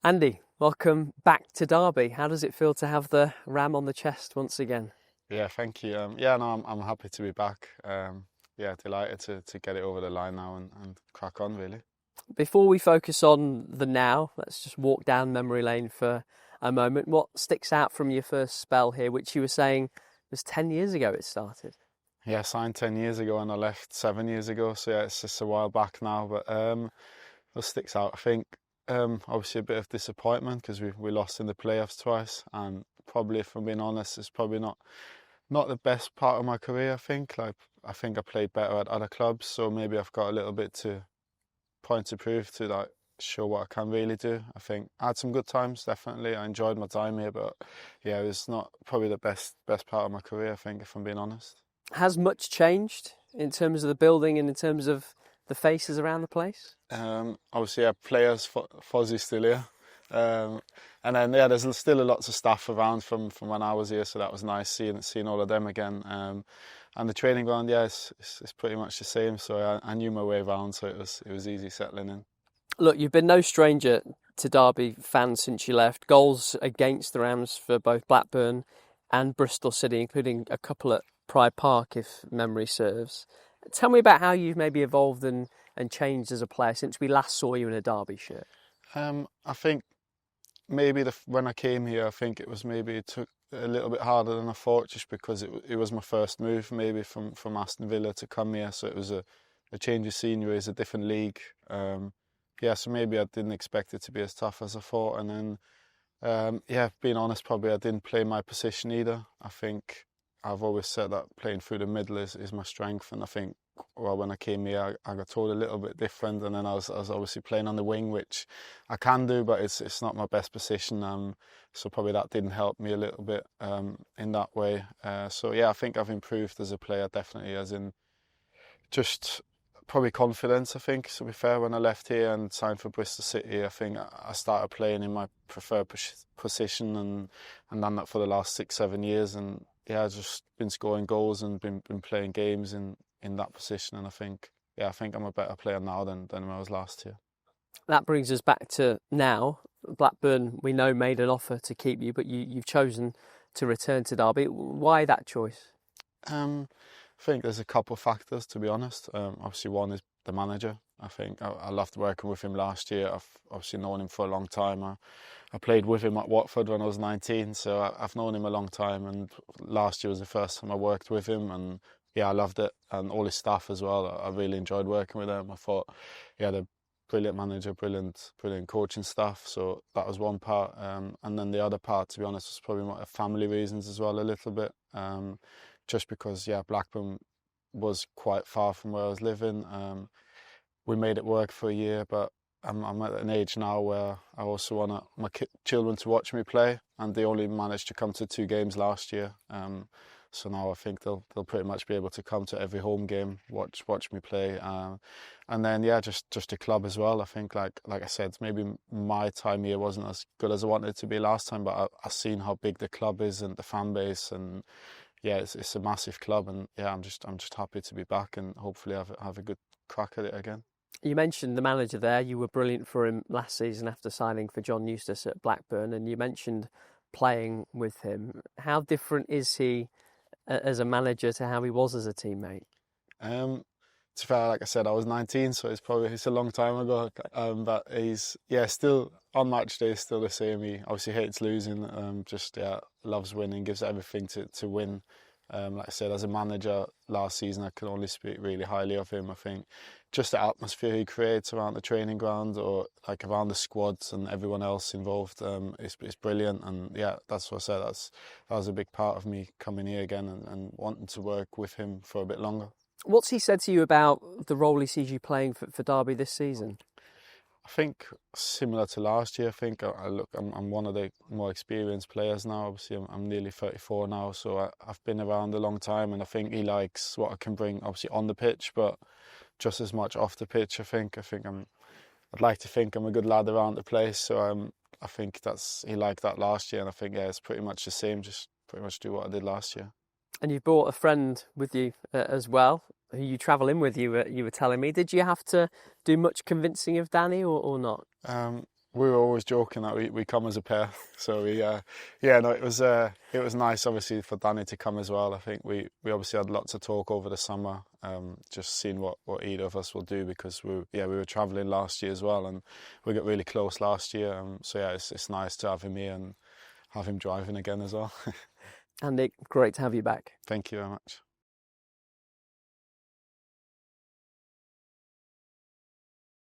Andy, welcome back to Derby. How does it feel to have the Ram on the chest once again? Yeah, thank you. I'm happy to be back. Delighted to get it over the line now and crack on, really. Before we focus on the now, let's just walk down memory lane for a moment. What sticks out from your first spell here, which you were saying was 10 years ago it started? Yeah, I signed 10 years ago and I left 7 years ago. So yeah, it's just a while back now. But what sticks out, I think, obviously a bit of disappointment because we lost in the playoffs twice. And probably, if I'm being honest, it's probably not the best part of my career, I think. I think I played better at other clubs. So maybe I've got a little bit to point to prove to show what I can really do. I think I had some good times, definitely. I enjoyed my time here, but yeah, it was not probably the best part of my career, I think, if I'm being honest. Has much changed in terms of the building and in terms of the faces around the place? Obviously, yeah, players, Fozzie's still here. And then, yeah, there's still lots of staff around from when I was here, so that was nice seeing all of them again. And the training ground, yeah, it's pretty much the same, so I knew my way around, so it was easy settling in. Look, you've been no stranger to Derby fans since you left. Goals against the Rams for both Blackburn and Bristol City, including a couple at Pride Park, if memory serves. Tell me about how you've maybe evolved and changed as a player since we last saw you in a Derby shirt. I think maybe when I came here, I think it took a little bit harder than I thought, just because it was my first move, maybe from Aston Villa to come here, so it was a change of scenery, it's a different league. So maybe I didn't expect it to be as tough as I thought, and then being honest, probably I didn't play my position either. I think I've always said that playing through the middle is my strength, and I think, well, when I came here, I got told a little bit different, and then I was obviously playing on the wing, which I can do, but it's not my best position. So probably that didn't help me a little bit in that way. I think I've improved as a player, definitely, as in just probably confidence. I think, to be fair, when I left here and signed for Bristol City, I think I started playing in my preferred position, and done that for the last 6-7 years, and yeah, I've just been scoring goals and been playing games in that position, and I think I'm a better player now than when I was last year. That brings us back to now. Blackburn, we know, made an offer to keep you, but you've chosen to return to Derby. Why that choice? I think there's a couple of factors, to be honest. Obviously, one is the manager. I think I loved working with him last year. I've obviously known him for a long time. I played with him at Watford when I was 19, so I've known him a long time, and last year was the first time I worked with him, and yeah, I loved it, and all his staff as well. I really enjoyed working with them. I thought, yeah, they're brilliant manager, brilliant coaching staff. So that was one part, and then the other part, to be honest, was probably more family reasons as well, a little bit. Just because, yeah, Blackburn was quite far from where I was living. We made it work for a year, but I'm at an age now where I also want my children to watch me play, and they only managed to come to 2 games last year. So now I think they'll pretty much be able to come to every home game, watch me play, and then just the club as well. I think like I said, maybe my time here wasn't as good as I wanted it to be last time, but I've seen how big the club is and the fan base, and yeah, it's a massive club, and yeah, I'm just happy to be back and hopefully have a good crack at it again. You mentioned the manager there. You were brilliant for him last season after signing for John Eustace at Blackburn, and you mentioned playing with him. How different is he as a manager to how he was as a teammate? To fair, like I said, I was 19, so it's a long time ago. But he's still on match day, still the same. He obviously hates losing. Loves winning, gives everything to win. Like I said, as a manager last season, I can only speak really highly of him. I think just the atmosphere he creates around the training ground, or like around the squads and everyone else involved, is brilliant. And yeah, that's what I said. That was a big part of me coming here again and wanting to work with him for a bit longer. What's he said to you about the role he sees you playing for Derby this season? I think similar to last year. I think I'm one of the more experienced players now. Obviously, I'm nearly 34 now, so I've been around a long time, and I think he likes what I can bring, obviously on the pitch, but just as much off the pitch. I'd like to think I'm a good lad around the place. So I think he liked that last year, and I think it's pretty much the same. Just pretty much do what I did last year. And you've brought a friend with you as well, who you travel in with. You were telling me. Did you have to do much convincing of Danny or not? We were always joking that we come as a pair. So it was nice obviously for Danny to come as well. I think we obviously had lots of talk over the summer, just seeing what either of us will do, because we were travelling last year as well, and we got really close last year. So yeah, it's nice to have him here and have him driving again as well. Andy, great to have you back. Thank you very much.